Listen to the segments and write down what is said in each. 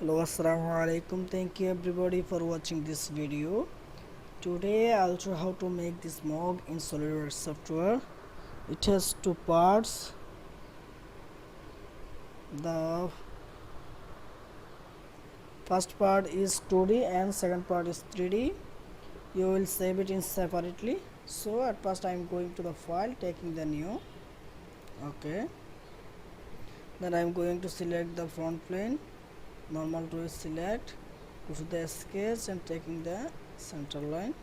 Hello, assalamu alaikum. Thank you everybody for watching this video. Today I'll show how to make this mug in Solidworks software. It has two parts. The first part is 2D and second part is 3D. You will save it in separately. So at first I'm going to the file, taking the new. Okay. Then I'm going to select the front plane. Normal to select. Go to the sketch and taking the center line.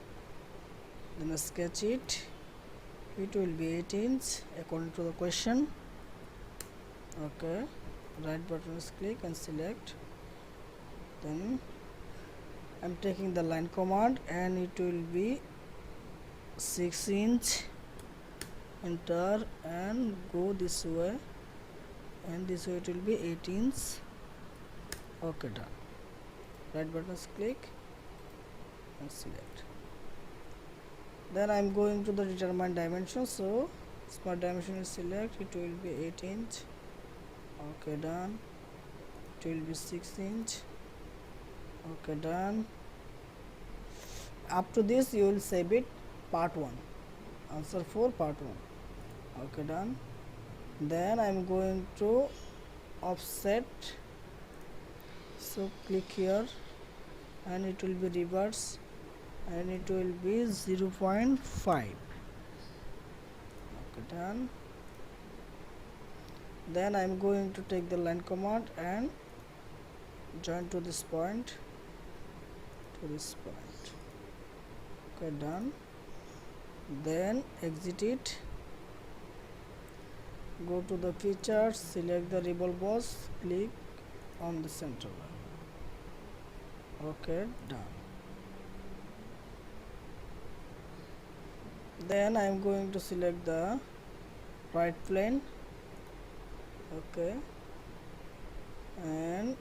Then sketch it. It will be 8 inch according to the question. Okay. Right button is click and select. Then I'm taking the line command and it will be 6 inch. Enter and go this way, and this way it will be 8 inch. Okay, done. Right button is click and select. Then I'm going to the determine dimension, so smart dimension is select. It will be 8 inch. Okay, done. It will be 6 inch. Okay, done. Up to this you will save it part 1, answer for part 1. Okay, done. Then I'm going to offset, so click here and it will be reverse and it will be 0.5. Okay, done. Then I'm going to take the line command and join to this point, okay, done. Then exit it, go to the features, select the rebel boss, click on the center one. Okay, done. Then I'm going to select the right plane. Okay, and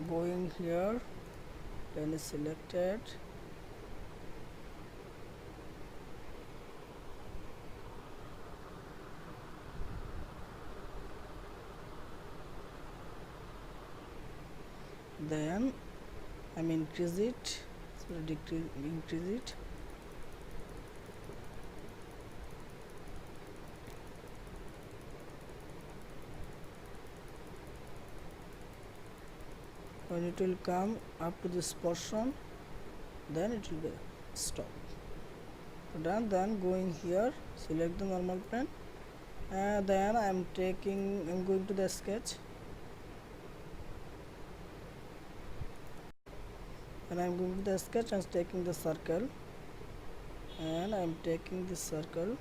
going here, plane is selected. Then I'm increase it, so increase it. When it will come up to this portion, then it will be stop. Done. Then going here, select the normal plane, and then I'm going to the sketch, and I'm going to the sketch and taking the circle, and I'm taking this circle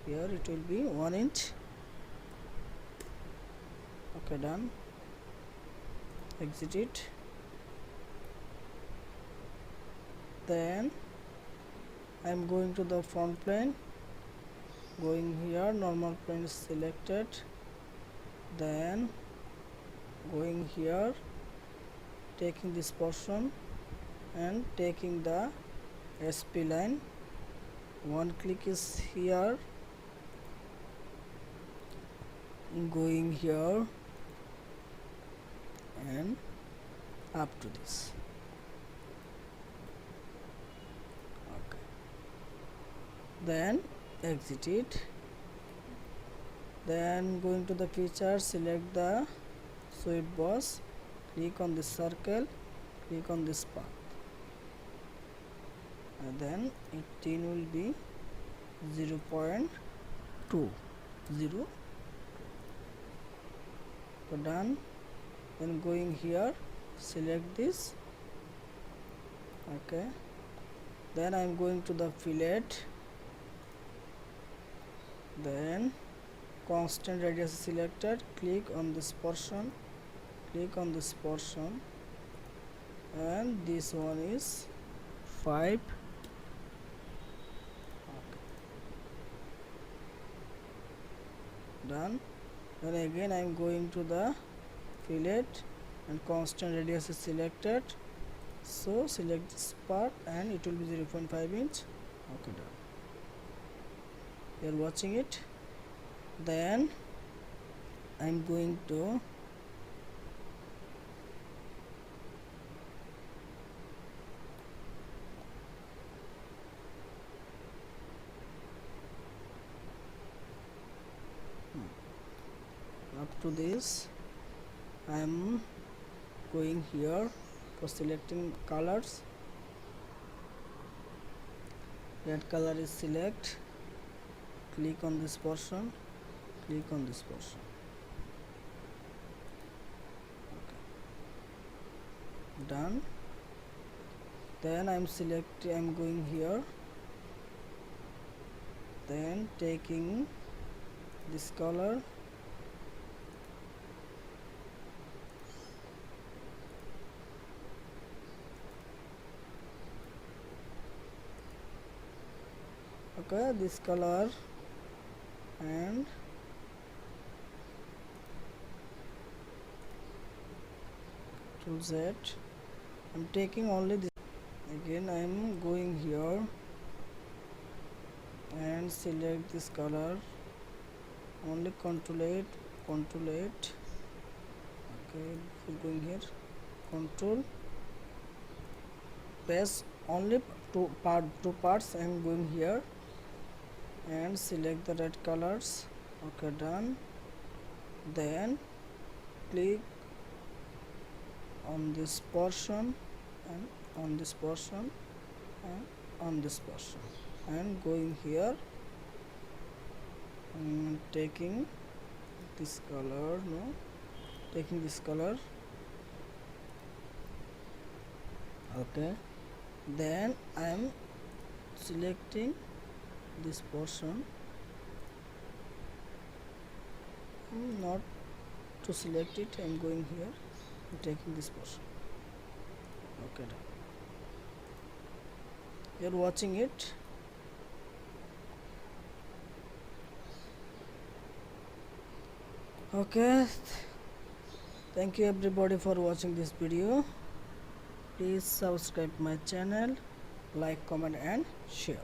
here. It will be 1 inch. Okay, done. Exit it. Then I'm going to the front plane, going here, normal plane is selected. Then going here, taking this portion and taking the SP line. One click is here, going here and up to this. Okay, then exit it. Then going to the feature, select the sweep boss, click on this circle, click on this path, and then 18 will be 0.2. So done. Then going here, select this. Okay, then I'm going to the fillet, then constant radius is selected, click on this portion, and this one is 5. Okay. Done. Then again I'm going to the fillet and constant radius is selected, so select this part and it will be 0.5 inch. Okay, done. You are watching it. Then I'm going to to this, I am going here for selecting colors. Red color is select, click on this portion, click on this portion. Okay. Done. Then I'm going here, then taking this color, okay, this color, and to Z, I'm taking only this. Again I am going here and select this color, only control 8, okay, before going here, control, press only two parts. I am going here and select the red colors. Okay, done. Then click on this portion and on this portion and on this portion, and going here and taking this color, taking this color. Okay, then I am selecting this portion, not to select it, I am going here and taking this portion. Okay, done. You are watching it. Okay, thank you everybody for watching this video. Please subscribe my channel, like, comment and share.